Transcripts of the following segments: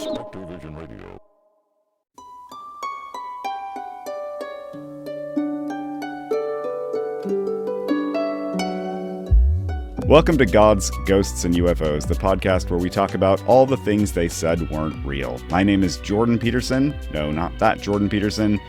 Spectrovision Radio. Welcome to Gods, Ghosts, and UFOs, the podcast where we talk about all the things they said weren't real. My name is Jordan Peterson. No, not that Jordan Peterson.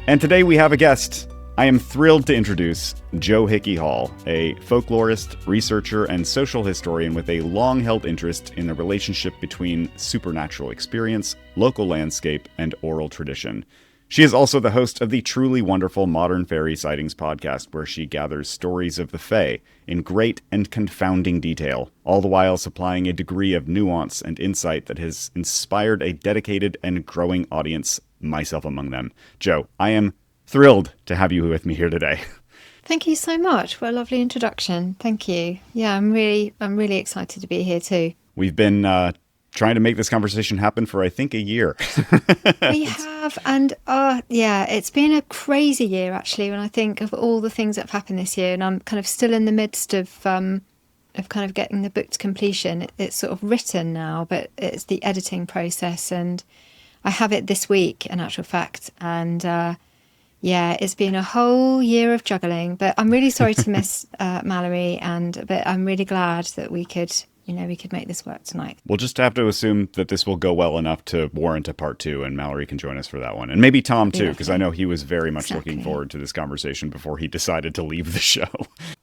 And today we have a guest. I am thrilled to introduce Joe Hickey-Hall, a folklorist, researcher, and social historian with a long-held interest in the relationship between supernatural experience, local landscape, and oral tradition. She is also the host of the truly wonderful Modern Fairy Sightings Podcast, where she gathers stories of the Fae in great and confounding detail, all the while supplying a degree of nuance and insight that has inspired a dedicated and growing audience, myself among them. Joe, I am thrilled to have you with me here today. Thank you so much. What a lovely introduction. Thank you. Yeah, I'm really excited to be here too. We've been trying to make this conversation happen for, I think, a year. We have, and it's been a crazy year actually when I think of all the things that have happened this year, and I'm kind of still in the midst of kind of getting the book to completion. It's sort of written now, but it's the editing process, and I have it this week, in actual fact, and it's been a whole year of juggling, but I'm really sorry to miss Mallory, but I'm really glad that we could make this work tonight. We'll just have to assume that this will go well enough to warrant a part 2, and Mallory can join us for that one. And maybe Tom too, because I know he was very much looking forward to this conversation before he decided to leave the show.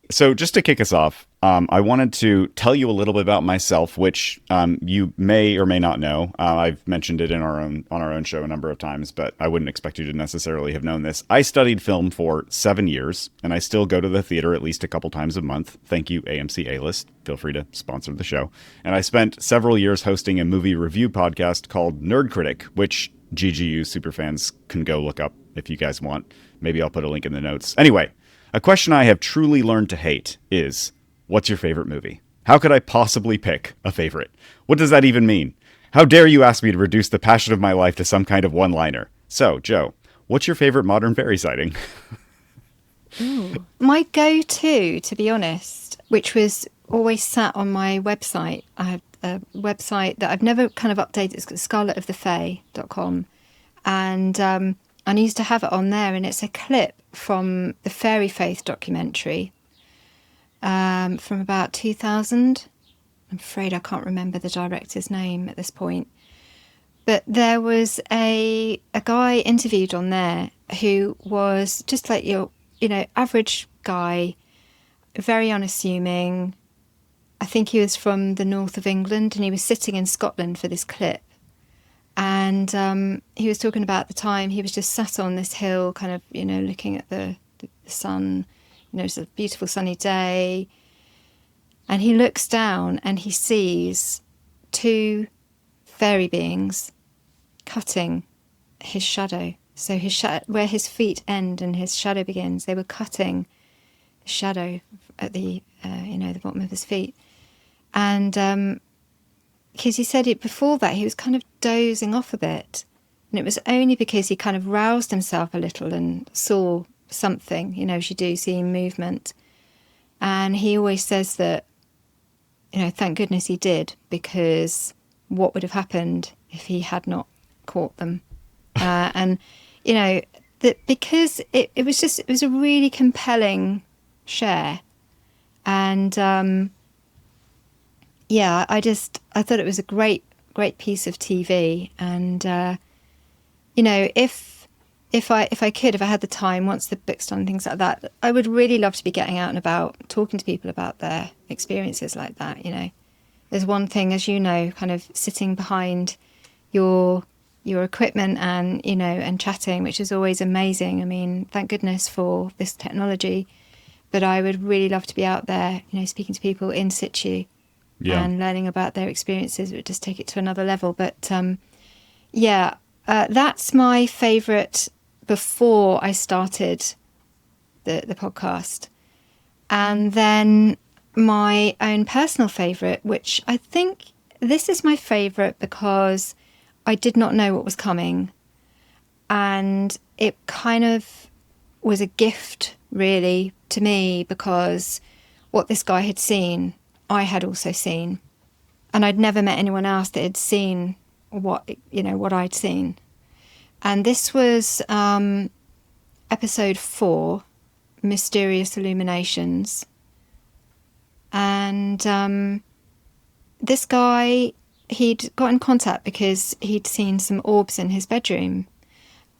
So just to kick us off, I wanted to tell you a little bit about myself, which you may or may not know. I've mentioned it on our own show a number of times, but I wouldn't expect you to necessarily have known this. I studied film for 7 years, and I still go to the theater at least a couple times a month. Thank you, AMC A-List. Feel free to sponsor the show. And I spent several years hosting a movie review podcast called Nerd Critic, which GGU superfans can go look up if you guys want. Maybe I'll put a link in the notes. Anyway, a question I have truly learned to hate is, what's your favorite movie? How could I possibly pick a favorite? What does that even mean? How dare you ask me to reduce the passion of my life to some kind of one-liner? So, Joe, what's your favorite Modern Fairy sighting? Ooh. My go-to, to be honest, which was always sat on my website. I have a website that I've never kind of updated. It's scarletofthefae.com. And I used to have it on there, and it's a clip from the Fairy Faith documentary from about 2000. I'm afraid I can't remember the director's name at this point. But there was a guy interviewed on there who was just like your, average guy, very unassuming. I think he was from the north of England, and he was sitting in Scotland for this clip. And he was talking about the time he was just sat on this hill, kind of, looking at the sun. It's a beautiful sunny day. And he looks down and he sees 2 fairy beings cutting his shadow. So where his feet end and his shadow begins, they were cutting the shadow at the bottom of his feet. And because he said it before that, he was kind of dozing off a bit. And it was only because he kind of roused himself a little and saw something, as you do, seeing movement. And he always says that, thank goodness he did, because what would have happened if he had not caught them? Because it was a really compelling share. And I thought it was a great piece of TV. And if I had the time, once the book's done, things like that, I would really love to be getting out and about, talking to people about their experiences like that. There's one thing, as you know, kind of sitting behind your equipment and and chatting, which is always amazing. I mean, thank goodness for this technology, but I would really love to be out there, speaking to people in situ. Yeah. And learning about their experiences. It would just take it to another level. But that's my favourite before I started the podcast. And then my own personal favourite, which I think this is my favourite because I did not know what was coming. And it kind of was a gift, really, to me, because what this guy had seen, I had also seen. And I'd never met anyone else that had seen what I'd seen. And this was episode 4, Mysterious Illuminations. And this guy, he'd got in contact because he'd seen some orbs in his bedroom.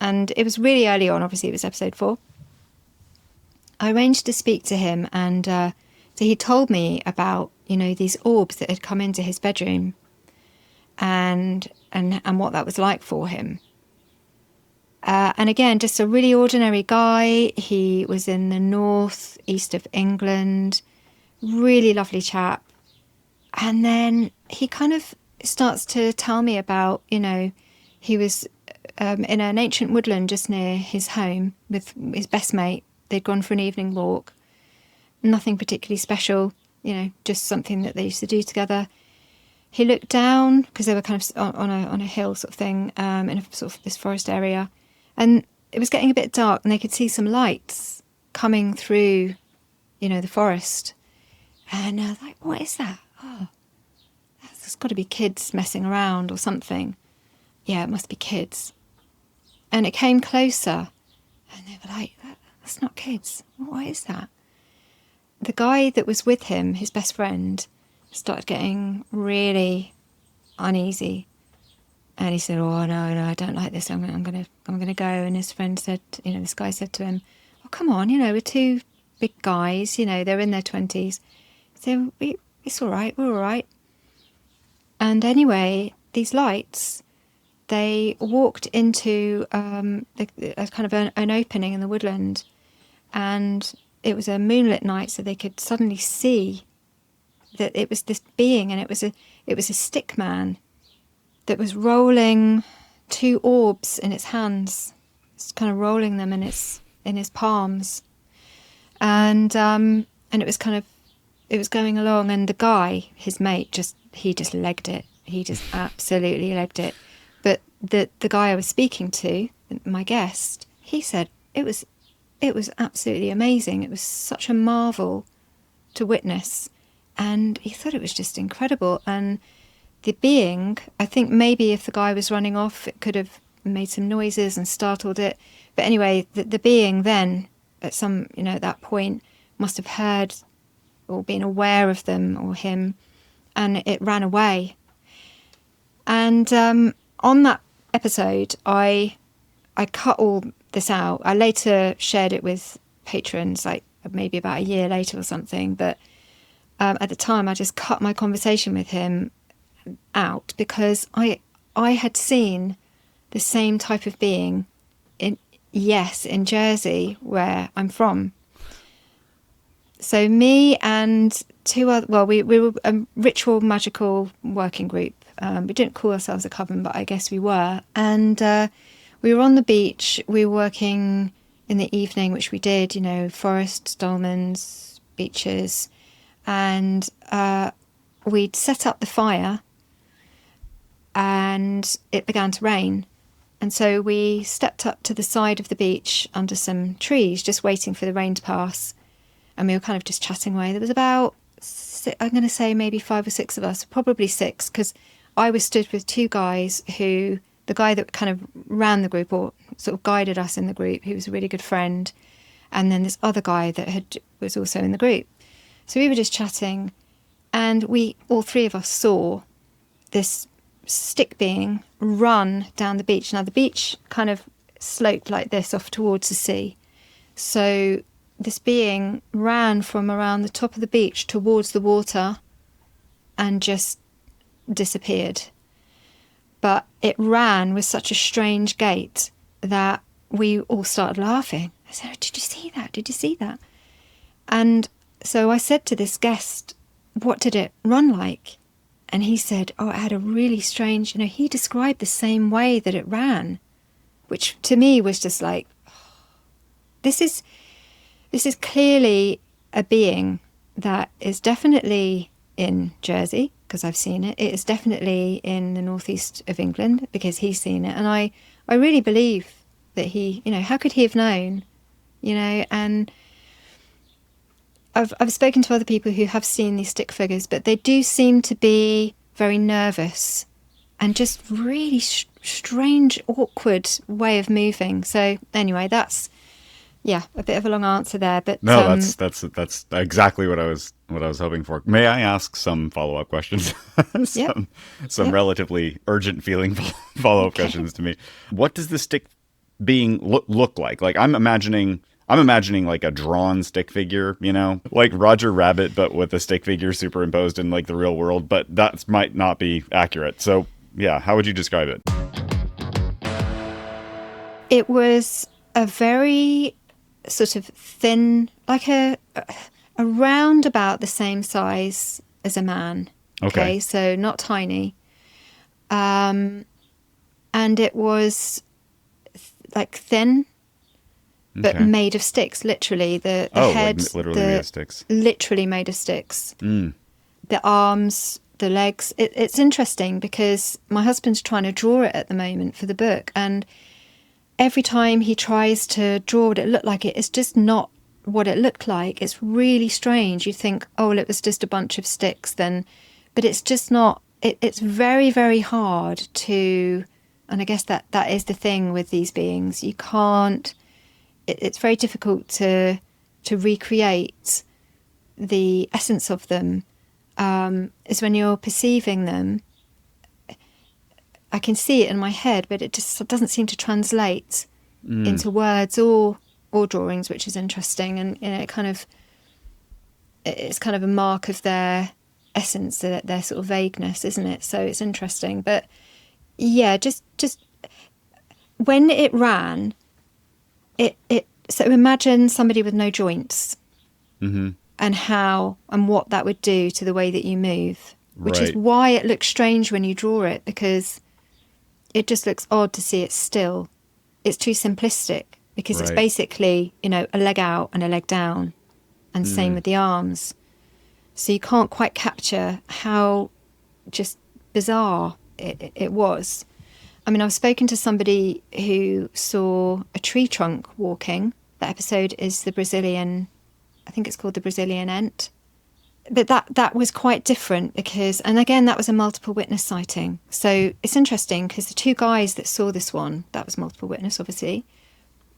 And it was really early on, obviously it was episode 4. I arranged to speak to him, and so he told me about, these orbs that had come into his bedroom and what that was like for him. And again, just a really ordinary guy. He was in the north east of England, really lovely chap. And then he kind of starts to tell me about, he was in an ancient woodland just near his home with his best mate. They'd gone for an evening walk. Nothing particularly special, just something that they used to do together. He looked down, because they were kind of on a hill sort of thing, in a sort of this forest area. And it was getting a bit dark, and they could see some lights coming through, the forest. And I was like, what is that? Oh, there's got to be kids messing around or something. Yeah, it must be kids. And it came closer, and they were like, that's not kids. What is that? The guy that was with him, his best friend, started getting really uneasy. And he said, oh, no, I don't like this. I'm gonna go. And his friend said, this guy said to him, oh, come on, we're two big guys, they're in their 20s. So it's all right, we're all right. And anyway, these lights, they walked into a kind of an opening in the woodland, and it was a moonlit night, so they could suddenly see that it was this being, and it was a stick man that was rolling 2 orbs in its hands. It's kind of rolling them in his palms, and it was going along, and the guy, his mate, just legged it. He just absolutely legged it. But the guy I was speaking to, my guest, he said it was absolutely amazing. It was such a marvel to witness, and he thought it was just incredible. And the being, I think maybe if the guy was running off, it could have made some noises and startled it. But anyway, the being then, at at that point, must have heard or been aware of them or him, and it ran away. And on that episode, I cut all this out. I later shared it with patrons, like maybe about a year later or something. But at the time, I just cut my conversation with him out, because I had seen the same type of being in Jersey, where I'm from. So me and 2 other, we were a ritual magical working group. We didn't call ourselves a coven, but I guess we were. And we were on the beach. We were working in the evening, which we did, forests, dolmens, beaches. And we'd set up the fire, and it began to rain. And so we stepped up to the side of the beach under some trees, just waiting for the rain to pass. And we were kind of just chatting away. There was about, I'm going to say maybe 5 or 6 of us, probably 6, because I was stood with 2 guys who, the guy that kind of ran the group or sort of guided us in the group, who was a really good friend, and then this other guy that was also in the group. So we were just chatting, and all 3 of us saw this stick being run down the beach. Now the beach kind of sloped like this off towards the sea. So this being ran from around the top of the beach towards the water and just disappeared. But it ran with such a strange gait that we all started laughing. I said, oh, did you see that? Did you see that? And so I said to this guest, what did it run like? And he said, oh, it had a really strange, he described the same way that it ran, which to me was just like, this is clearly a being that is definitely in Jersey, because I've seen it. It is definitely in the northeast of England, because he's seen it. And I really believe that he, how could he have known, and I've spoken to other people who have seen these stick figures, but they do seem to be very nervous and just really strange, awkward way of moving. So anyway, that's a bit of a long answer there, but no, that's exactly what I was hoping for. May I ask some follow-up questions? some relatively urgent feeling follow-up questions to me. What does the stick being look like? Like I'm imagining like a drawn stick figure, like Roger Rabbit, but with a stick figure superimposed in like the real world. But that might not be accurate. So yeah, how would you describe it? It was a very sort of thin, like around about the same size as a man. Okay, so not tiny. And it was like thin, but made of sticks, literally. The head, like literally made of sticks. Literally made of sticks. The arms, the legs. It's interesting because my husband's trying to draw it at the moment for the book, and every time he tries to draw what it looked like, it's just not what it looked like. It's really strange. You think, oh, well, it was just a bunch of sticks then, but it's just not. It's very, very hard to, and I guess that is the thing with these beings. You can't. It's very difficult to recreate the essence of them. Is when you're perceiving them. I can see it in my head, but it just doesn't seem to translate into words or drawings, which is interesting. And it's kind of a mark of their essence, their sort of vagueness, isn't it? So it's interesting. But yeah, just when it ran, so imagine somebody with no joints, and what that would do to the way that you move, which is why it looks strange when you draw it, because it just looks odd to see it still. It's too simplistic because it's basically, a leg out and a leg down, and same with the arms. So you can't quite capture how just bizarre it was. I mean, I've spoken to somebody who saw a tree trunk walking. That episode is I think it's called the Brazilian Ent. But that was quite different because, and again, that was a multiple witness sighting. So it's interesting because the two guys that saw this one, that was multiple witness, obviously.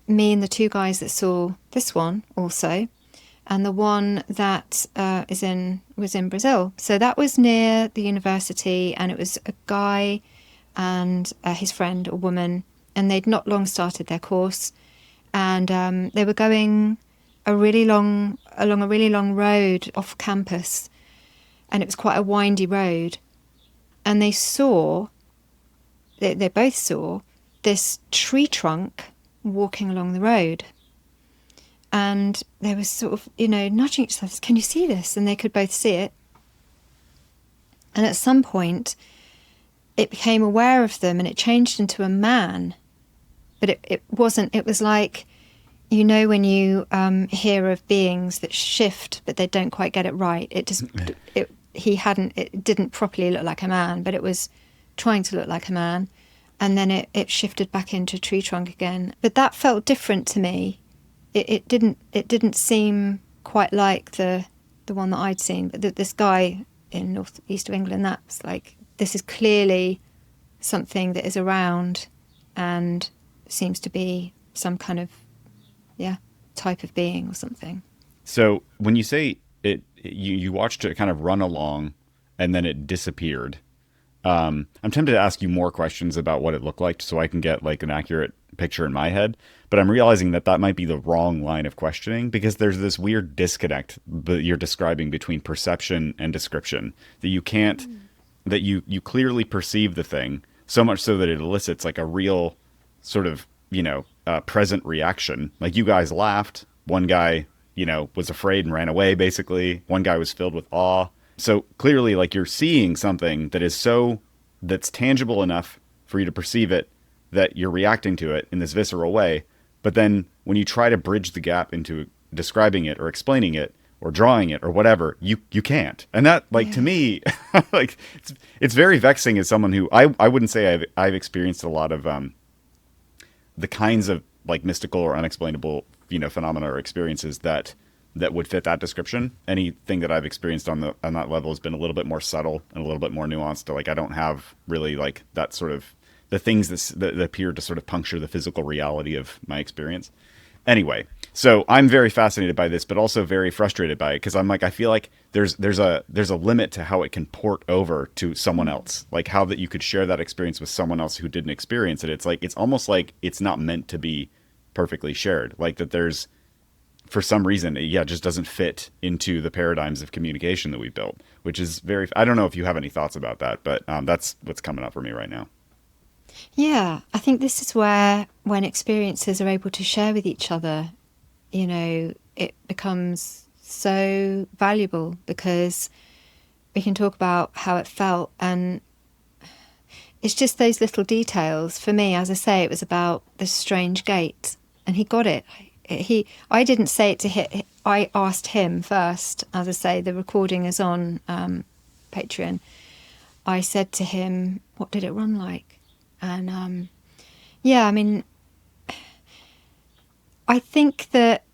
Me and the two guys that saw this one also, and the one that was in Brazil. So that was near the university, and it was a guy and his friend, a woman, and they'd not long started their course, and they were going along a really long road off campus, and it was quite a windy road, and they both saw this tree trunk walking along the road, and they were sort of nudging each other, can you see this? And they could both see it, and at some point it became aware of them and it changed into a man, but it wasn't. It was like, when you hear of beings that shift, but they don't quite get it right. It didn't properly look like a man, but it was trying to look like a man. And then it shifted back into tree trunk again. But that felt different to me. It didn't seem quite like the one that I'd seen. But this guy in northeast of England, that's like, this is clearly something that is around and seems to be some kind of type of being or something. So when you say it, you watched it kind of run along and then it disappeared. I'm tempted to ask you more questions about what it looked like so I can get like an accurate picture in my head, but I'm realizing that might be the wrong line of questioning because there's this weird disconnect that you're describing between perception and description, that you can't, that you clearly perceive the thing so much so that it elicits like a real sort of, present reaction. Like you guys laughed. One guy, was afraid and ran away, basically. One guy was filled with awe. So clearly, like, you're seeing something that's tangible enough for you to perceive it, that you're reacting to it in this visceral way. But then when you try to bridge the gap into describing it or explaining it or drawing it or whatever, you can't. And that, like, to me, like, it's very vexing as someone who, I wouldn't say I've experienced a lot of the kinds of like mystical or unexplainable, phenomena or experiences that that would fit that description. Anything that I've experienced on that level has been a little bit more subtle and a little bit more nuanced. Like I don't have really like that sort of the things that appear to sort of puncture the physical reality of my experience. Anyway, so I'm very fascinated by this, but also very frustrated by it because I'm like, I feel like there's a limit to how it can port over to someone else. Like how that you could share that experience with someone else who didn't experience it. It's like, it's almost like it's not meant to be perfectly shared. Like that there's, for some reason, it just doesn't fit into the paradigms of communication that we built, which is very, I don't know if you have any thoughts about that, but that's what's coming up for me right now. Yeah, I think this is where when experiences are able to share with each other, you know, it becomes so valuable because we can talk about how it felt, and it's just those little details. For me, as I say, it was about the strange gait, and he got it. I didn't say it to him. I asked him first. As I say, the recording is on Patreon. I said to him, "What did it run like?" And yeah, I mean, I think that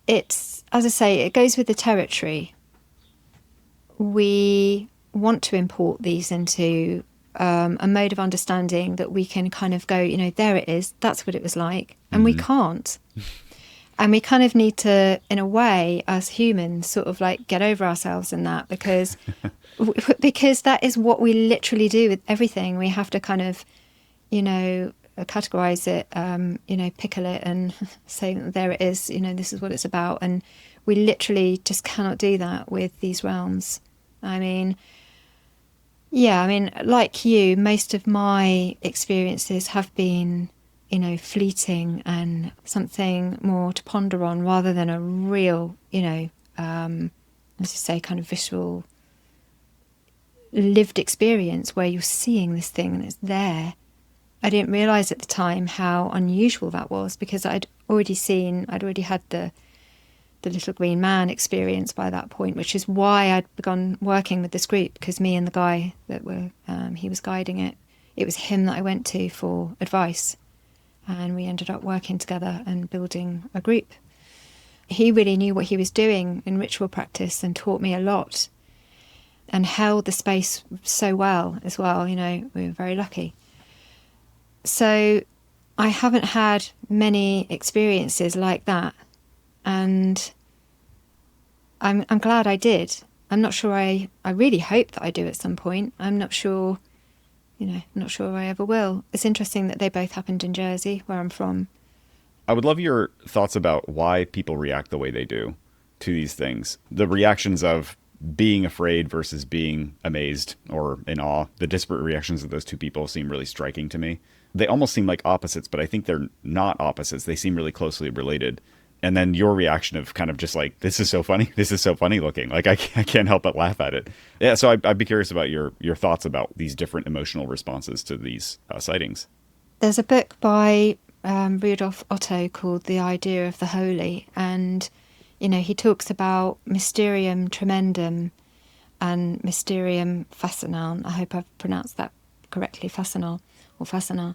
it's, as I say, it goes with the territory. We want to import these into a mode of understanding that we can kind of go, you know, there it is, that's what it was like. And we can't. And we kind of need to, in a way, as humans, sort of like get over ourselves in that because that is what we literally do with everything. We have to kind of, you know, categorize it, you know, pickle it and say, there it is, you know, this is what it's about. And we literally just cannot do that with these realms. I mean, yeah, I mean, like you, most of my experiences have been, you know, fleeting and something more to ponder on rather than a real, you know, as you say, kind of visual lived experience where you're seeing this thing and it's there. I didn't realise at the time how unusual that was because I'd already had the little green man experience by that point, which is why I'd begun working with this group, because me and the guy that he was guiding it, it was him that I went to for advice, and we ended up working together and building a group. He really knew what he was doing in ritual practice and taught me a lot and held the space so well as well. You know, we were very lucky. So I haven't had many experiences like that, and I'm glad I did. I'm not sure I really hope that I do at some point. I'm not sure, you know, I'm not sure I ever will. It's interesting that they both happened in Jersey, where I'm from. I would love your thoughts about why people react the way they do to these things. The reactions of being afraid versus being amazed or in awe. The disparate reactions of those two people seem really striking to me. They almost seem like opposites, but I think they're not opposites. They seem really closely related. And then your reaction of kind of just like, this is so funny. This is so funny looking. Like I can't help but laugh at it. Yeah. So I'd be curious about your thoughts about these different emotional responses to these sightings. There's a book by Rudolf Otto called The Idea of the Holy. And, you know, he talks about Mysterium Tremendum and Mysterium Fascinal. I hope I've pronounced that correctly, Fascinal or Fascinal,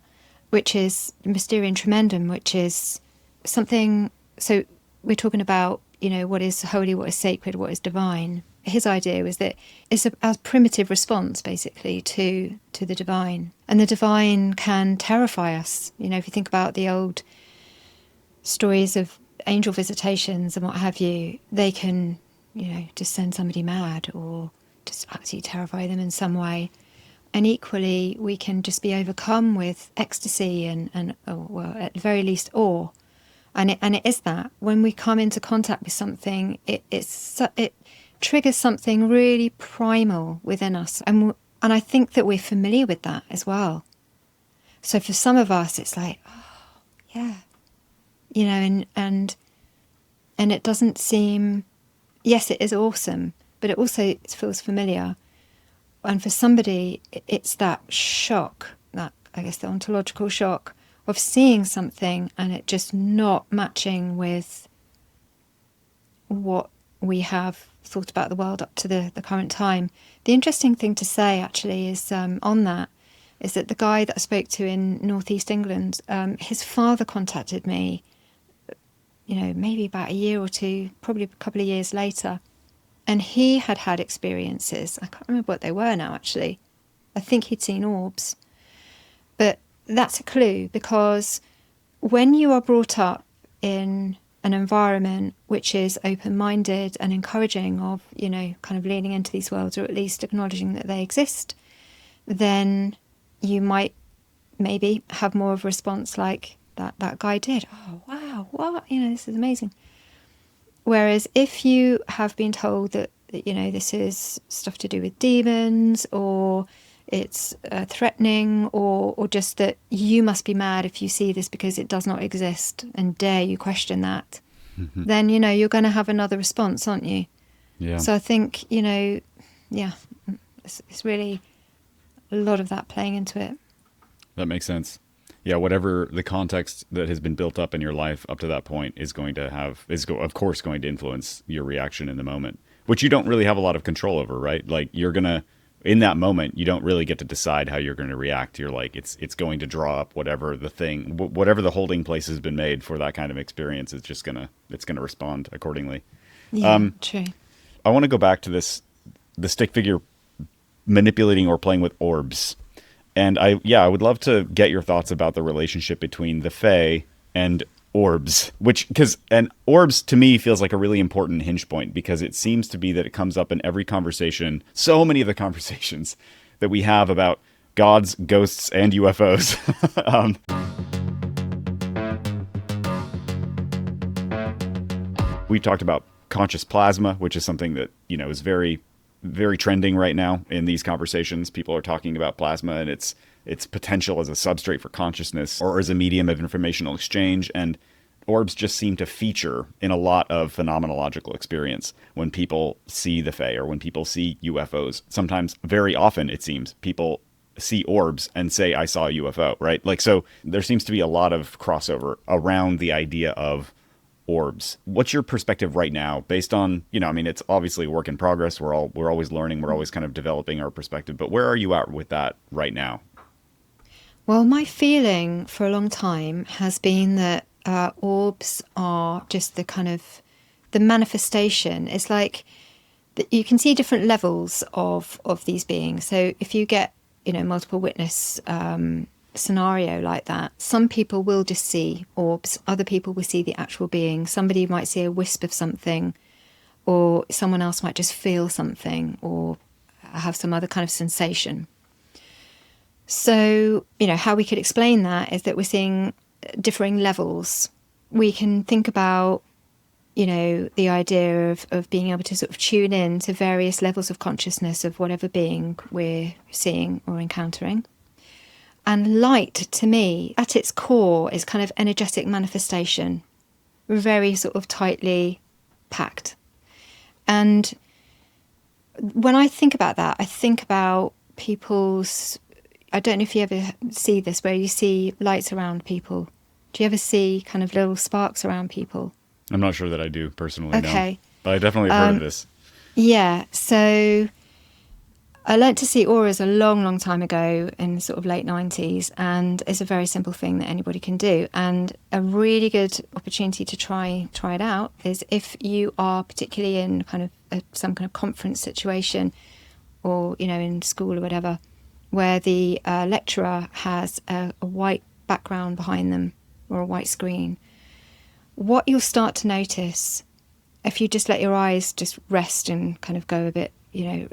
which is Mysterium Tremendum, which is something. So we're talking about, you know, what is holy, what is sacred, what is divine. His idea was that it's a primitive response, basically, to the divine. And the divine can terrify us. You know, if you think about the old stories of angel visitations and what have you, they can, you know, just send somebody mad or just absolutely terrify them in some way. And equally, we can just be overcome with ecstasy and well, at the very least, awe. And it is that when we come into contact with something, it triggers something really primal within us, and I think that we're familiar with that as well. So for some of us, it's like, oh, yeah, you know, and it doesn't seem, yes, it is awesome, but it also feels familiar. And for somebody, it's that shock, that I guess the ontological shock of seeing something and it just not matching with what we have thought about the world up to the current time. The interesting thing to say, actually, is on that, is that the guy that I spoke to in northeast England, his father contacted me maybe about a year or two, probably a couple of years later. And he had experiences. I can't remember what they were now, actually. I think he'd seen orbs. But that's a clue, because when you are brought up in an environment which is open-minded and encouraging of, kind of leaning into these worlds, or at least acknowledging that they exist, then you might maybe have more of a response like that guy did. Oh, wow, what? This is amazing. Whereas if you have been told that this is stuff to do with demons, or it's threatening, or just that you must be mad if you see this because it does not exist, and dare you question that, then, you're going to have another response, aren't you? Yeah. So I think, it's really a lot of that playing into it. That makes sense. Yeah, whatever the context that has been built up in your life up to that point is of course going to influence your reaction in the moment, which you don't really have a lot of control over, right? Like, in that moment, you don't really get to decide how you're going to react. You're like, it's going to draw up whatever the holding place has been made for that kind of experience. It's going to respond accordingly. Yeah, true. I want to go back to the stick figure manipulating or playing with orbs. And I would love to get your thoughts about the relationship between the Fae and orbs, and orbs to me feels like a really important hinge point, because it seems to be that it comes up in every conversation. So many of the conversations that we have about gods, ghosts, and UFOs. We talked about conscious plasma, which is something that, is very, very trending right now in these conversations. People are talking about plasma and its potential as a substrate for consciousness, or as a medium of informational exchange. And orbs just seem to feature in a lot of phenomenological experience when people see the Fae, or when people see UFOs. Sometimes, very often, it seems, people see orbs and say, I saw a UFO, right? Like, so there seems to be a lot of crossover around the idea of orbs. What's your perspective right now, based on, it's obviously a work in progress. We're always learning. We're always kind of developing our perspective. But where are you at with that right now? Well, my feeling for a long time has been that orbs are just the kind of the manifestation. It's like you can see different levels of these beings. So if you get, multiple witness scenario like that, some people will just see orbs, other people will see the actual being. Somebody might see a wisp of something, or someone else might just feel something, or have some other kind of sensation. So, how we could explain that is that we're seeing differing levels. We can think about, the idea of being able to sort of tune in to various levels of consciousness of whatever being we're seeing or encountering. And light, to me, at its core, is kind of energetic manifestation, very sort of tightly packed. And when I think about that, I think about people's, I don't know if you ever see this, where you see lights around people. Do you ever see kind of little sparks around people? I'm not sure that I do personally, okay. No. But I definitely have heard of this. Yeah, so I learnt to see auras a long, long time ago in sort of late 90s, and it's a very simple thing that anybody can do. And a really good opportunity to try it out is if you are particularly in kind of some kind of conference situation, or, in school or whatever, where the lecturer has a white background behind them, or a white screen. What you'll start to notice, if you just let your eyes just rest and kind of go a bit,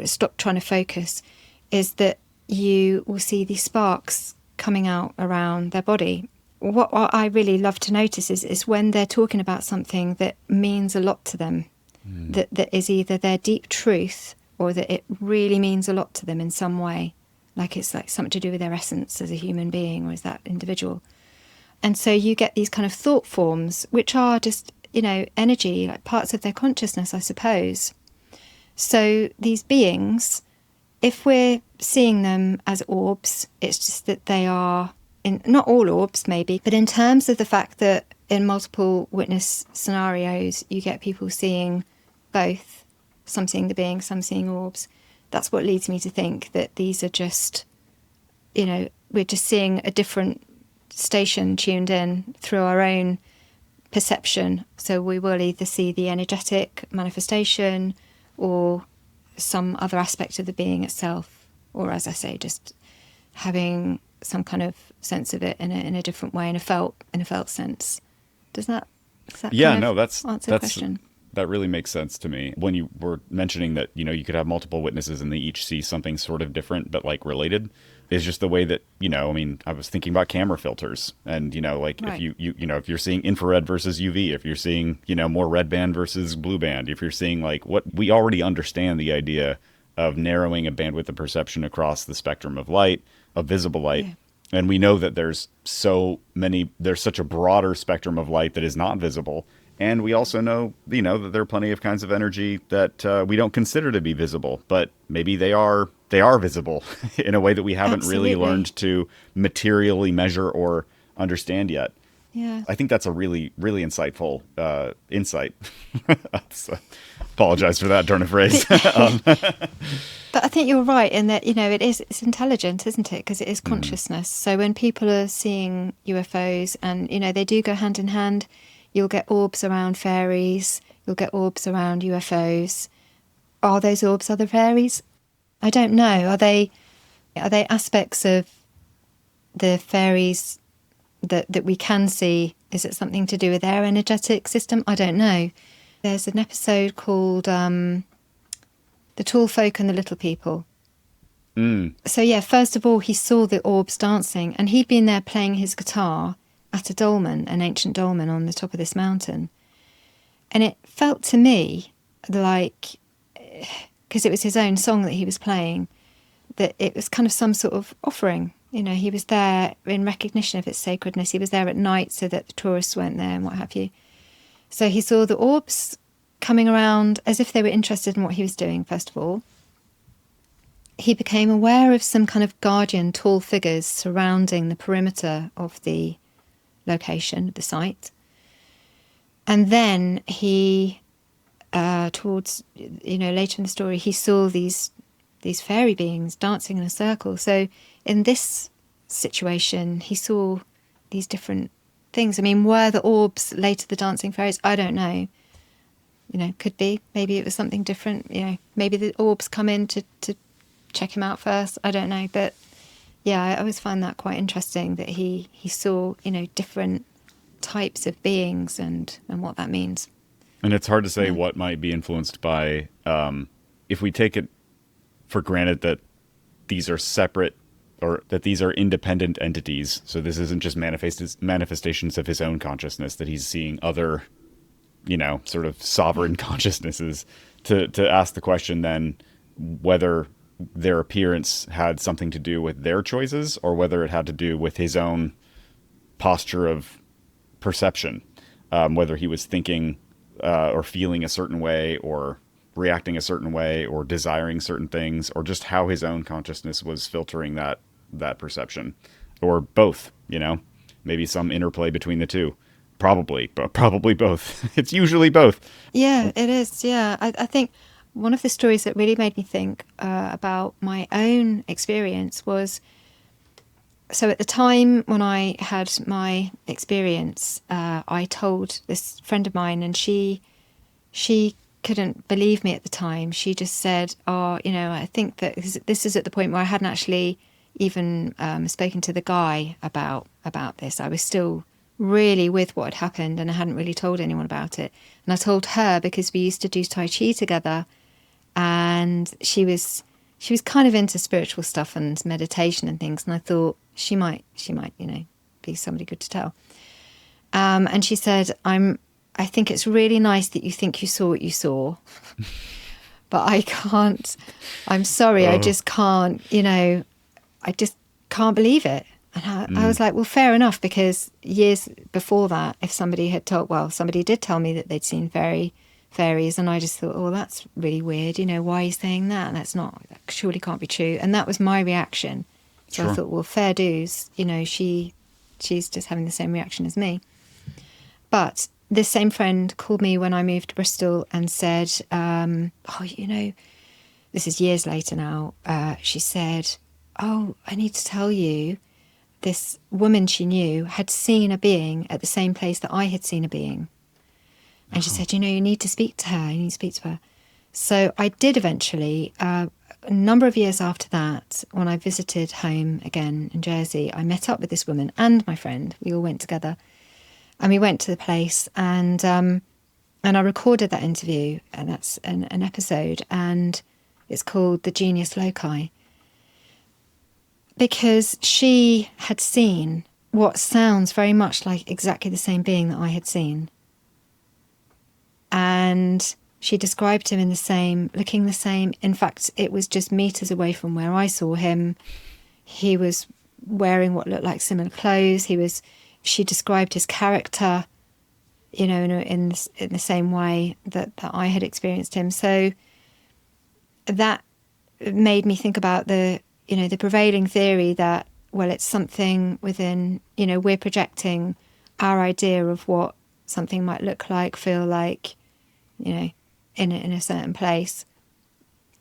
stop trying to focus, is that you will see these sparks coming out around their body. What I really love to notice is when they're talking about something that means a lot to them, that is either their deep truth, or that it really means a lot to them in some way, like it's like something to do with their essence as a human being, or as that individual. And so you get these kind of thought forms, which are just, energy, like parts of their consciousness, I suppose. So these beings, if we're seeing them as orbs, it's just that they are, not all orbs maybe, but in terms of the fact that in multiple witness scenarios, you get people seeing both, some seeing the being, some seeing orbs. That's what leads me to think that these are just, we're just seeing a different station tuned in through our own perception. So we will either see the energetic manifestation or some other aspect of the being itself, or, as I say, just having some kind of sense of it in a different way, in a felt sense. Does that Yeah, kind no, of answer the question? that really makes sense to me. When you were mentioning that, you could have multiple witnesses and they each see something sort of different but like related, is just the way that, I was thinking about camera filters and, like Right. if if you're seeing infrared versus UV, if you're seeing, more red band versus blue band, if you're seeing like what we already understand, the idea of narrowing a bandwidth of perception across the spectrum of light, of visible light. Yeah. And we know that there's such a broader spectrum of light that is not visible. And we also know, that there are plenty of kinds of energy that we don't consider to be visible, but maybe they are visible in a way that we haven't really Absolutely. learned to materially measure or understand yet. Yeah. I think that's a really, really insightful insight. So, apologize for that turn of phrase. But I think you're right in that, it's intelligent, isn't it? Because it is consciousness. So when people are seeing UFOs and, they do go hand in hand, you'll get orbs around fairies, you'll get orbs around UFOs. Are those orbs other fairies? I don't know. Are they aspects of the fairies that we can see? Is it something to do with their energetic system? I don't know. There's an episode called The Tall Folk and the Little People. So yeah, first of all, he saw the orbs dancing, and he'd been there playing his guitar at a dolmen, an ancient dolmen on the top of this mountain. And it felt to me like, because it was his own song that he was playing, that it was kind of some sort of offering. He was there in recognition of its sacredness. He was there at night so that the tourists weren't there and what have you. So he saw the orbs coming around as if they were interested in what he was doing, first of all. He became aware of some kind of guardian tall figures surrounding the perimeter of the location, the site. And then he, towards, later in the story, he saw these fairy beings dancing in a circle. So in this situation, he saw these different things. I mean, were the orbs later the dancing fairies? I don't know. Could be. Maybe it was something different. Maybe the orbs come in to check him out first. I don't know. But yeah, I always find that quite interesting that he saw, different types of beings and what that means. And it's hard to say what might be influenced by, if we take it for granted that these are separate or that these are independent entities. So this isn't just manifestations of his own consciousness, that he's seeing other, sort of sovereign consciousnesses, to ask the question then whether their appearance had something to do with their choices or whether it had to do with his own posture of perception, whether he was thinking or feeling a certain way or reacting a certain way or desiring certain things, or just how his own consciousness was filtering that perception, or both, maybe some interplay between the two. Probably both. It's usually both. Yeah, it is. Yeah. I think one of the stories that really made me think about my own experience was, so at the time when I had my experience, I told this friend of mine, and she couldn't believe me at the time. She just said, I think that this is at the point where I hadn't actually even spoken to the guy about this. I was still really with what had happened, and I hadn't really told anyone about it. And I told her because we used to do Tai Chi together, and she was kind of into spiritual stuff and meditation and things, and I thought she might be somebody good to tell. And she said, I think it's really nice that you think you saw what you saw, but I can't. I'm sorry, I just can't. I just can't believe it. And I was like, well, fair enough, because years before that, if somebody did tell me that they'd seen fairies, and I just thought, oh, that's really weird. Why are you saying that? That surely can't be true. And that was my reaction. So Sure. I thought, well, fair dues. She's just having the same reaction as me. But this same friend called me when I moved to Bristol and said, this is years later now. She said, oh, I need to tell you, this woman she knew had seen a being at the same place that I had seen a being. And she said, you need to speak to her. You need to speak to her. So I did eventually. A number of years after that, when I visited home again in Jersey, I met up with this woman and my friend. We all went together. And we went to the place, and I recorded that interview, and that's an episode, and it's called The Genius Loci. Because she had seen what sounds very much like exactly the same being that I had seen. And she described him looking the same. In fact, it was just meters away from where I saw him. He was wearing what looked like similar clothes. She described his character, in the same way that I had experienced him. So that made me think about the prevailing theory that, well, it's something within, we're projecting our idea of what something might look like, feel like, in a certain place.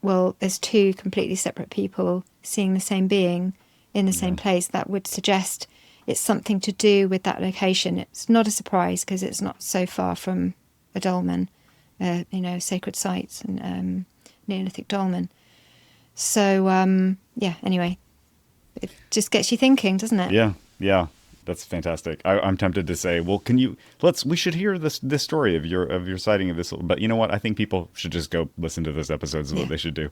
Well, there's two completely separate people seeing the same being in the same place. That would suggest it's something to do with that location. It's not a surprise because it's not so far from a dolmen, sacred sites and Neolithic dolmen. So, anyway, it just gets you thinking, doesn't it? Yeah. That's fantastic. I'm tempted to say, well, we should hear this story of your sighting of this, but you know what? I think people should just go listen to those episodes is what they should do.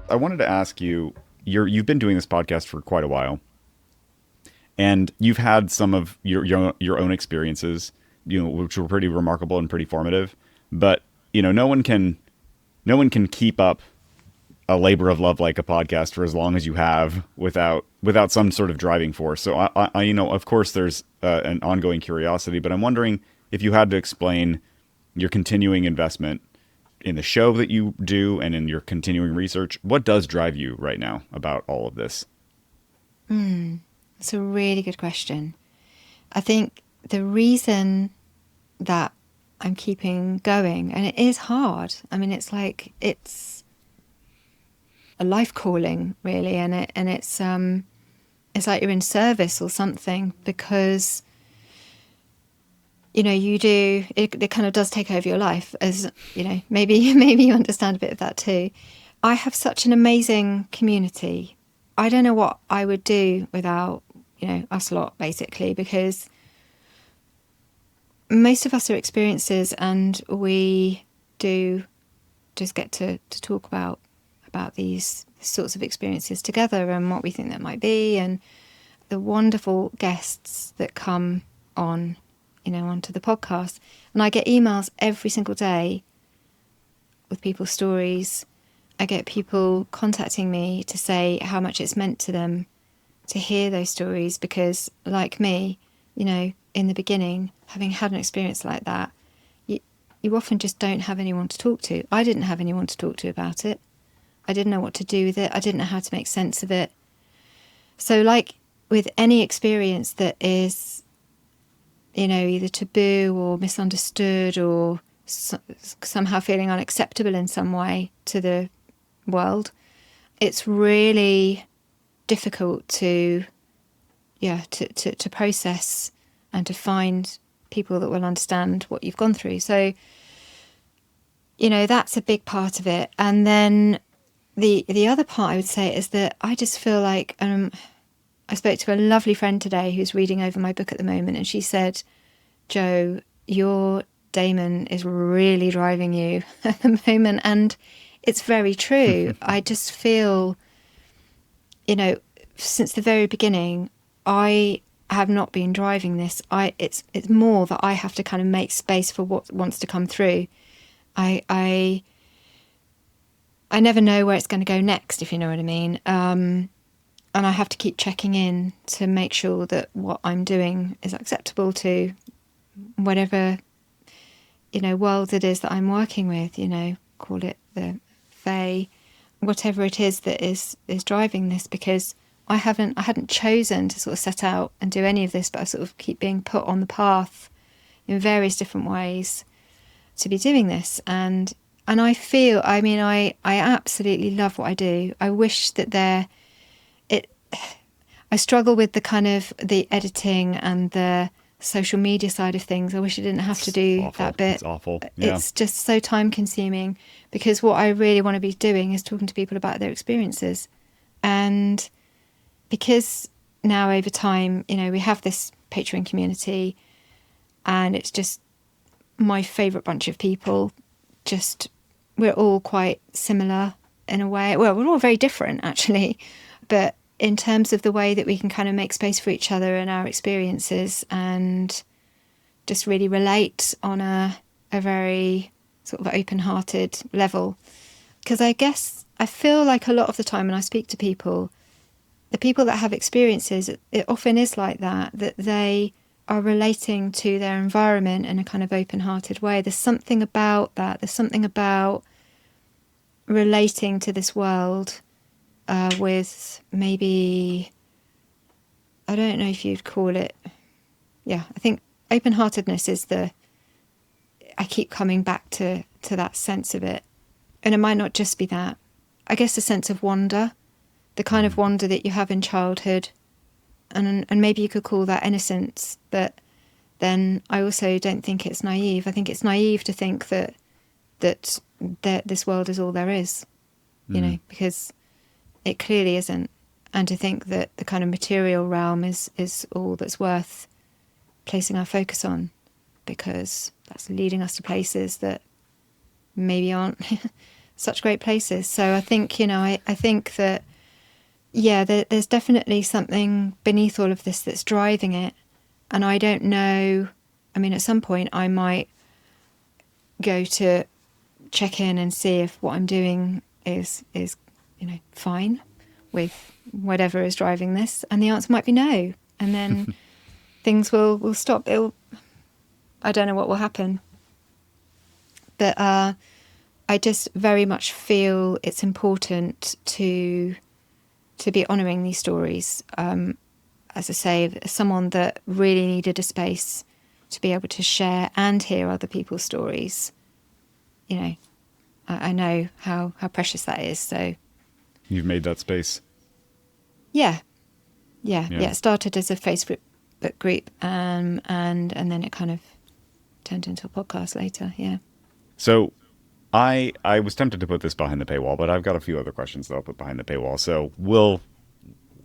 I wanted to ask you, you've been doing this podcast for quite a while, and you've had some of your own experiences, which were pretty remarkable and pretty formative, but no one can keep up a labor of love like a podcast for as long as you have without some sort of driving force. So I of course there's an ongoing curiosity, but I'm wondering if you had to explain your continuing investment in the show that you do and in your continuing research, what does drive you right now about all of this? That's a really good question. I think the reason that I'm keeping going, and it is hard. I mean, it's a life calling, really, and it's like you're in service or something, because it kind of does take over your life, as maybe you understand a bit of that too. I have such an amazing community. I don't know what I would do without us lot, basically, because most of us are experiencers, and we do just get to talk about these sorts of experiences together and what we think that might be, and the wonderful guests that come on, onto the podcast. And I get emails every single day with people's stories. I get people contacting me to say how much it's meant to them to hear those stories, because like me, in the beginning, having had an experience like that, you often just don't have anyone to talk to. I didn't have anyone to talk to about it. I didn't know what to do with it. I didn't know how to make sense of it. So like with any experience that is, either taboo or misunderstood or somehow feeling unacceptable in some way to the world, it's really difficult to process and to find people that will understand what you've gone through. So, that's a big part of it. And then the other part I would say is that I just feel like, I spoke to a lovely friend today who's reading over my book at the moment, and she said, Jo, your daemon is really driving you at the moment. And it's very true. I just feel, since the very beginning, I have not been driving this. It's more that I have to kind of make space for what wants to come through. I never know where it's going to go next, if you know what I mean. And I have to keep checking in to make sure that what I'm doing is acceptable to whatever, world it is that I'm working with, call it the Fae, whatever it is that is driving this, because I hadn't chosen to sort of set out and do any of this, but I sort of keep being put on the path in various different ways to be doing this. And And I absolutely love what I do. I wish that I struggle with the kind of the editing and the social media side of things. I wish I didn't have to do that bit. It's awful. Yeah. It's just so time consuming, because what I really want to be doing is talking to people about their experiences. And because now over time, we have this Patreon community, and it's just my favourite bunch of people. Just, we're all quite similar in a way. Well, we're all very different actually, but in terms of the way that we can kind of make space for each other and our experiences, and just really relate on a very sort of open-hearted level. Because I feel like a lot of the time when I speak to people, the people that have experiences, it often is like that they are relating to their environment in a kind of open-hearted way. There's something about that. There's something about relating to this world with maybe, I don't know if you'd call it, I think open-heartedness is I keep coming back to that sense of it. And it might not just be that. I guess a sense of wonder, the kind of wonder that you have in childhood. And maybe you could call that innocence, but then I also don't think it's naive. I think it's naive to think that this world is all there is, because it clearly isn't. And to think that the kind of material realm is all that's worth placing our focus on, because that's leading us to places that maybe aren't such great places. So I think, I think that, there's definitely something beneath all of this that's driving it. And I don't know, at some point I might go to check in and see if what I'm doing is fine with whatever is driving this, and the answer might be no, and then things will stop. I don't know what will happen, but I just very much feel it's important to be honouring these stories. As I say, as someone that really needed a space to be able to share and hear other people's stories, I know how precious that is. So you've made that space. Yeah. It started as a Facebook group, and then it kind of turned into a podcast later. Yeah. So I was tempted to put this behind the paywall, but I've got a few other questions that I'll put behind the paywall. So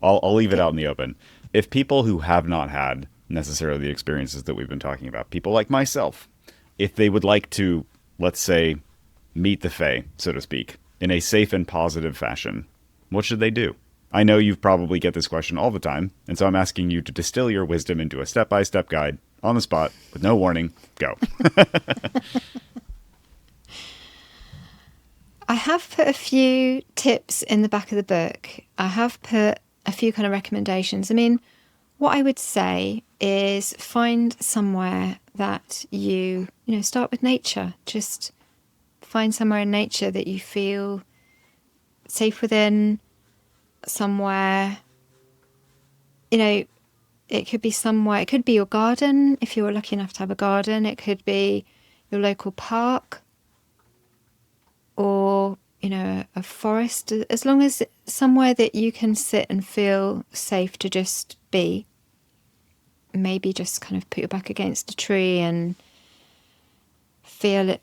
I'll leave it out in the open. If people who have not had necessarily the experiences that we've been talking about, people like myself, if they would like to, let's say, meet the Fae, so to speak, in a safe and positive fashion, what should they do? I know you probably get this question all the time, and so I'm asking you to distill your wisdom into a step-by-step guide on the spot with no warning. Go. I have put a few tips in the back of the book. I have put a few kind of recommendations. What I would say is find somewhere that you start with nature. Just find somewhere in nature that you feel safe within, somewhere, it could be somewhere, it could be your garden, if you were lucky enough to have a garden. It could be your local park, or, a forest, as long as somewhere that you can sit and feel safe to just be. Maybe just kind of put your back against a tree and feel it.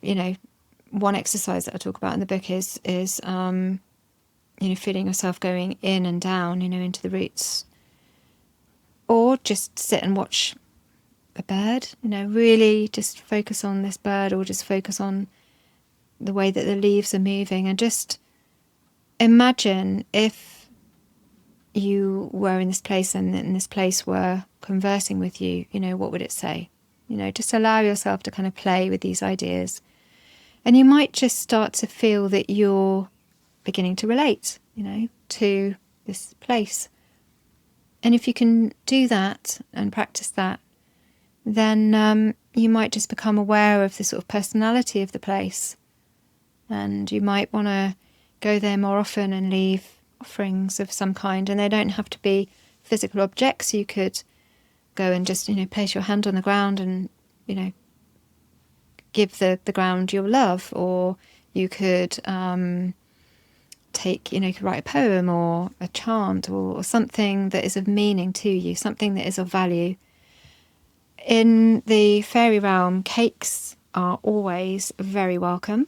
One exercise that I talk about in the book is feeling yourself going in and down, into the roots. Or just sit and watch a bird, really just focus on this bird, or just focus on the way that the leaves are moving, and just imagine if you were in this place and this place were conversing with you, what would it say? Just allow yourself to kind of play with these ideas. And you might just start to feel that you're beginning to relate, to this place. And if you can do that and practice that, then you might just become aware of the sort of personality of the place. And you might want to go there more often and leave offerings of some kind. And they don't have to be physical objects. You could go and just, place your hand on the ground and, give the ground your love. Or You could you could write a poem or a chant or something that is of meaning to you, something that is of value. In the fairy realm, cakes are always very welcome,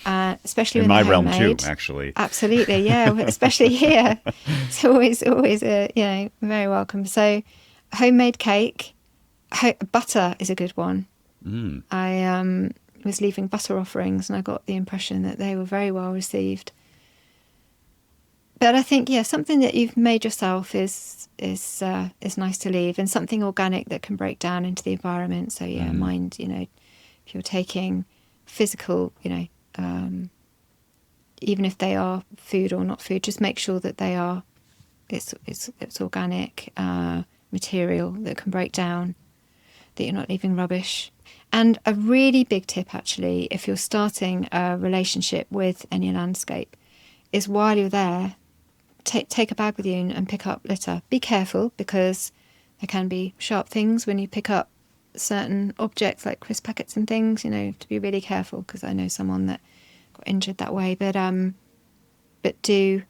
especially in when my they're realm homemade. too, actually. Absolutely, yeah, especially here. It's always very welcome. So, homemade cake, butter is a good one. I was leaving butter offerings, and I got the impression that they were very well received. But I think, something that you've made yourself is nice to leave, and something organic that can break down into the environment. So mind, if you're taking physical, even if they are food or not food, just make sure that they are, it's organic material that can break down, that you're not leaving rubbish. And a really big tip, actually, if you're starting a relationship with any landscape, is while you're there, take a bag with you and pick up litter. Be careful, because there can be sharp things when you pick up certain objects like crisp packets and things. You have to be really careful, because I know someone that got injured that way. But do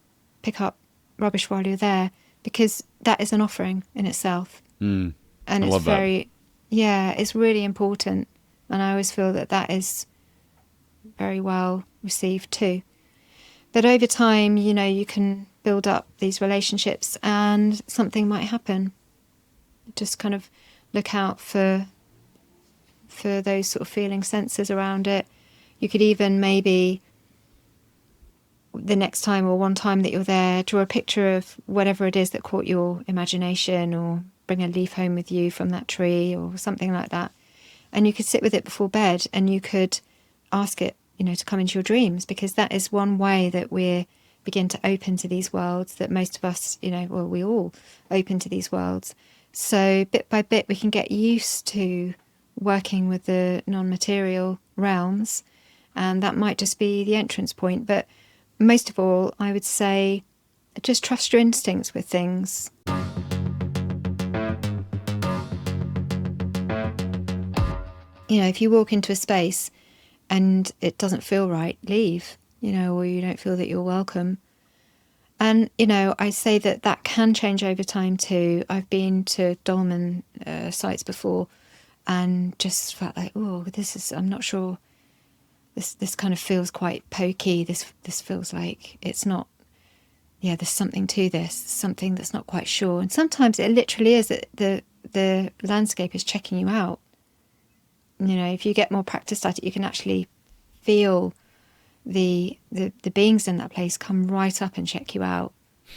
pick up rubbish while you're there, because that is an offering in itself. And it's very, it's really important. And I always feel that is very well received too. But over time, you can build up these relationships and something might happen. Just kind of look out for those sort of feeling sensors around it. You could even maybe, the next time or one time that you're there, draw a picture of whatever it is that caught your imagination, or bring a leaf home with you from that tree or something like that. And you could sit with it before bed, and you could ask it, to come into your dreams, because that is one way that we begin to open to these worlds that most of us, we all open to these worlds. So bit by bit, we can get used to working with the non-material realms, and that might just be the entrance point. But most of all, I would say, just trust your instincts with things. If you walk into a space and it doesn't feel right, leave, or you don't feel that you're welcome. And, I say that can change over time too. I've been to dolmen sites before and just felt like, I'm not sure, this kind of feels quite pokey. This feels like it's not, there's something to this, something that's not quite sure. And sometimes it literally is that the landscape is checking you out. If you get more practiced at it, you can actually feel the beings in that place come right up and check you out.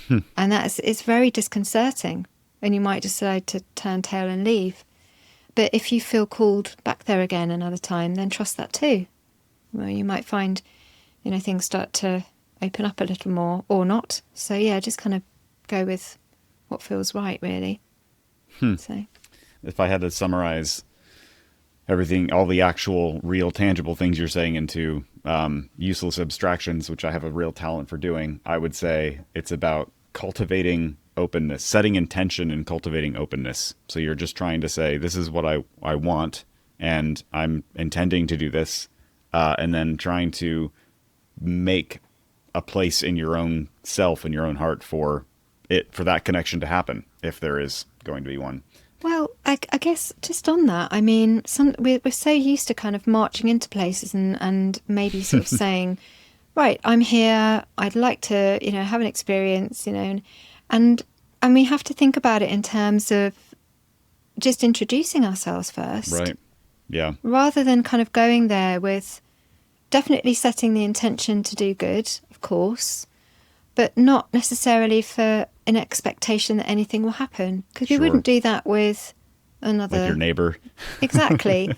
And it's very disconcerting, and you might decide to turn tail and leave. But if you feel called back there again another time, then trust that too. Well, you might find, things start to open up a little more, or not. So just kind of go with what feels right, really. So, if I had to summarize everything, all the actual real tangible things you're saying, into useless abstractions, which I have a real talent for doing, I would say it's about cultivating openness, setting intention and cultivating openness. So you're just trying to say, this is what I want, and I'm intending to do this, and then trying to make a place in your own self and your own heart for that connection to happen, if there is going to be one. Well, I guess just on that, I mean, we're so used to kind of marching into places and maybe sort of saying, right, I'm here, I'd like to, have an experience, and we have to think about it in terms of just introducing ourselves first. Right, yeah. Rather than kind of going there with definitely setting the intention to do good, of course, but not necessarily for an expectation that anything will happen, because we wouldn't do that with another, like your neighbor. Exactly.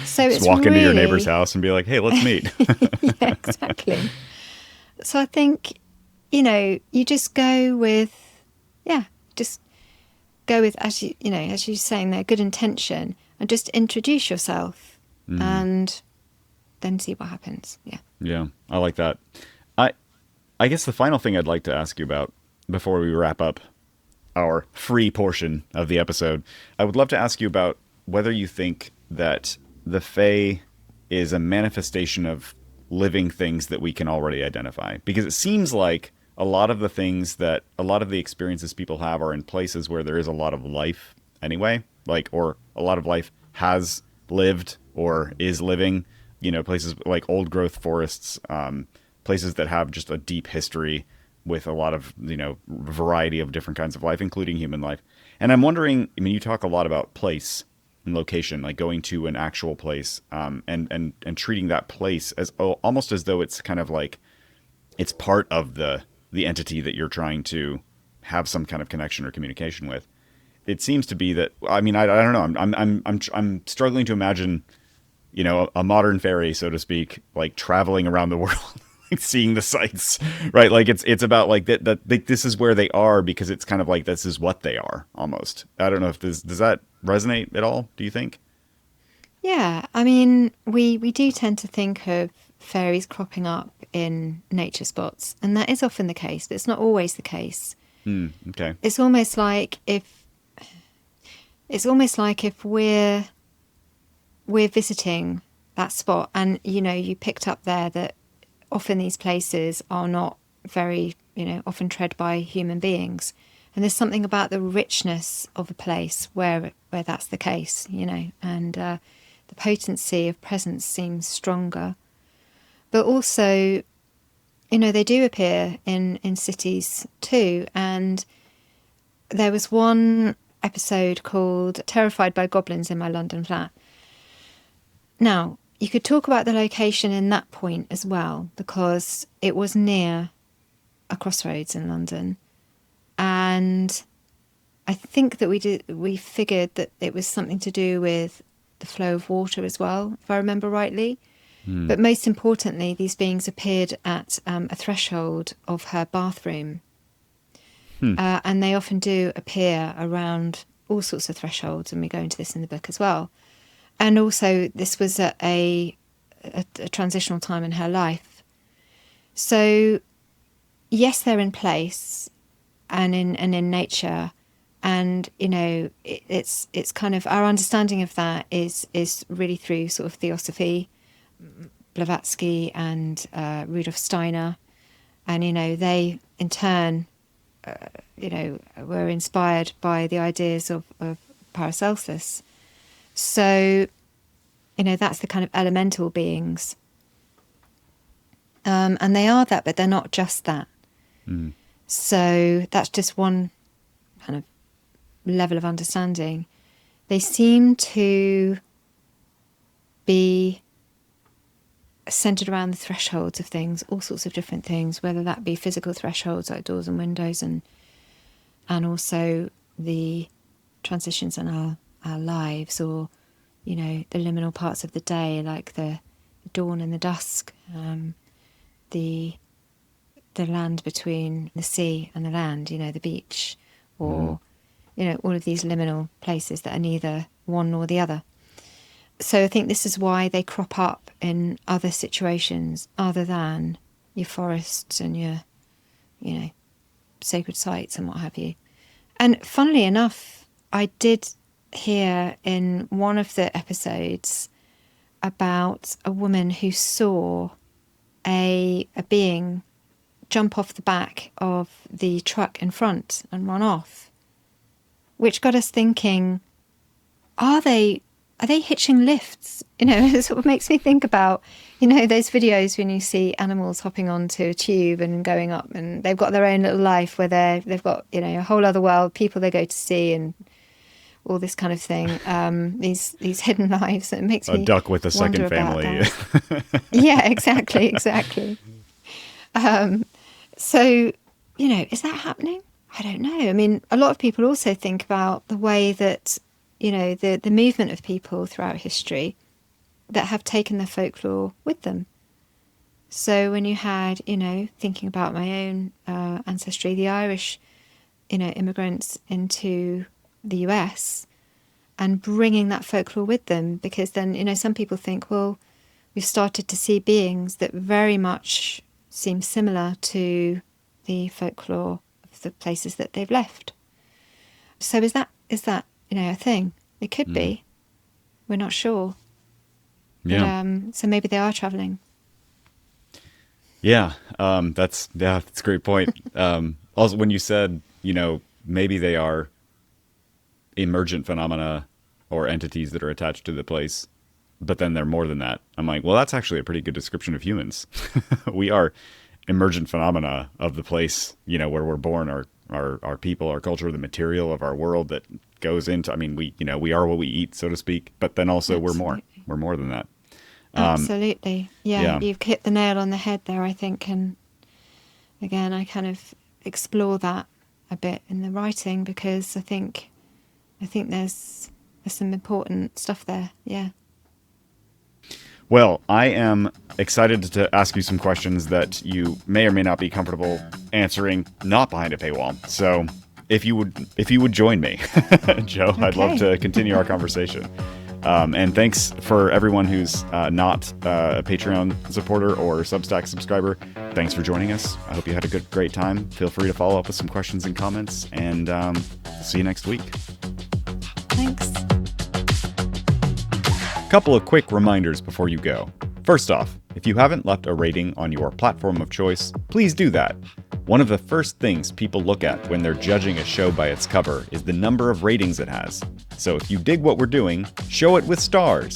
So just walk into your neighbor's house and be like, hey, let's meet. Yeah, exactly. So I think, you just go with, as you're saying there, good intention, and just introduce yourself, and then see what happens. Yeah, I like that. I guess the final thing I'd like to ask you about before we wrap up our free portion of the episode, I would love to ask you about whether you think that the Fae is a manifestation of living things that we can already identify? Because it seems like a lot of the experiences people have are in places where there is a lot of life anyway, like, or a lot of life has lived or is living, places like old growth forests, places that have just a deep history with a lot of, variety of different kinds of life, including human life. And I'm wondering, you talk a lot about place and location, like going to an actual place, and treating that place as almost as though it's kind of like it's part of the entity that you're trying to have some kind of connection or communication with. It seems to be that, I don't know. I'm struggling to imagine, a modern fairy, so to speak, like traveling around the world, like seeing the sights, right? Like it's about like that this is where they are because it's kind of like this is what they are almost. I don't know if does that resonate at all? Do you think? Yeah, we do tend to think of fairies cropping up in nature spots, and that is often the case, but it's not always the case. Okay. It's almost like if we're visiting that spot, and you picked up there that often these places are not very, often tread by human beings, and there's something about the richness of a place where that's the case, and the potency of presence seems stronger. But also, they do appear in cities too. And there was one episode called Terrified by Goblins in My London Flat. Now, you could talk about the location in that point as well, because it was near a crossroads in London. And I think that we figured that it was something to do with the flow of water as well, if I remember rightly. But most importantly, these beings appeared at a threshold of her bathroom. And they often do appear around all sorts of thresholds, and we go into this in the book as well. And also, this was at a transitional time in her life. So, yes, they're in place and in nature. And, it's kind of, our understanding of that is really through sort of theosophy, Blavatsky and Rudolf Steiner. And, they in turn, were inspired by the ideas of Paracelsus. So, that's the kind of elemental beings. And they are that, but they're not just that. So that's just one kind of level of understanding. They seem to be centered around the thresholds of things, all sorts of different things, whether that be physical thresholds like doors and windows, and also the transitions in our lives, or the liminal parts of the day, like the dawn and the dusk, the land between the sea and the land, the beach, or all of these liminal places that are neither one nor the other. So I think this is why they crop up in other situations other than your forests and your, sacred sites and what have you. And funnily enough, I did hear in one of the episodes about a woman who saw a being jump off the back of the truck in front and run off, which got us thinking, are they hitching lifts? It sort of makes me think about, those videos when you see animals hopping onto a tube and going up, and they've got their own little life where they've got, a whole other world, people they go to see, and all this kind of thing. These hidden lives. It makes me a duck with a second family. Yeah, exactly. So, is that happening? I don't know. A lot of people also think about the way that, the movement of people throughout history that have taken their folklore with them. So when you had, thinking about my own ancestry, the Irish, immigrants into the US and bringing that folklore with them, because then, some people think, well, we've started to see beings that very much seem similar to the folklore of the places that they've left. So is that a thing? It could be. We're not sure. Yeah. But, so maybe they are travelling. That's a great point. Also, when you said, maybe they are emergent phenomena or entities that are attached to the place, but then they're more than that. I'm like, well, that's actually a pretty good description of humans. We are emergent phenomena of the place, where we're born, our people, our culture, the material of our world that goes into, we are what we eat, so to speak, but then also we're more than that. Absolutely. Yeah, you've hit the nail on the head there, I think. And again, I kind of explore that a bit in the writing because I think there's some important stuff there. Yeah. Well, I am excited to ask you some questions that you may or may not be comfortable answering, not behind a paywall. So if you would join me, Joe, okay. I'd love to continue our conversation. And thanks for everyone who's not a Patreon supporter or Substack subscriber. Thanks for joining us. I hope you had a great time. Feel free to follow up with some questions and comments, and see you next week. Thanks. Couple of quick reminders before you go. First off, if you haven't left a rating on your platform of choice, please do that. One of the first things people look at when they're judging a show by its cover is the number of ratings it has. So if you dig what we're doing, show it with stars.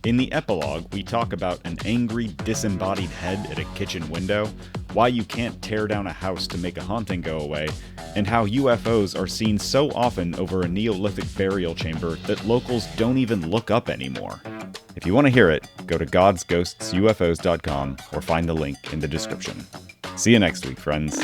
In the epilogue, we talk about an angry, disembodied head at a kitchen window, why you can't tear down a house to make a haunting go away, and how UFOs are seen so often over a Neolithic burial chamber that locals don't even look up anymore. If you want to hear it, go to godsghostsufos.com or find the link in the description. See you next week, friends.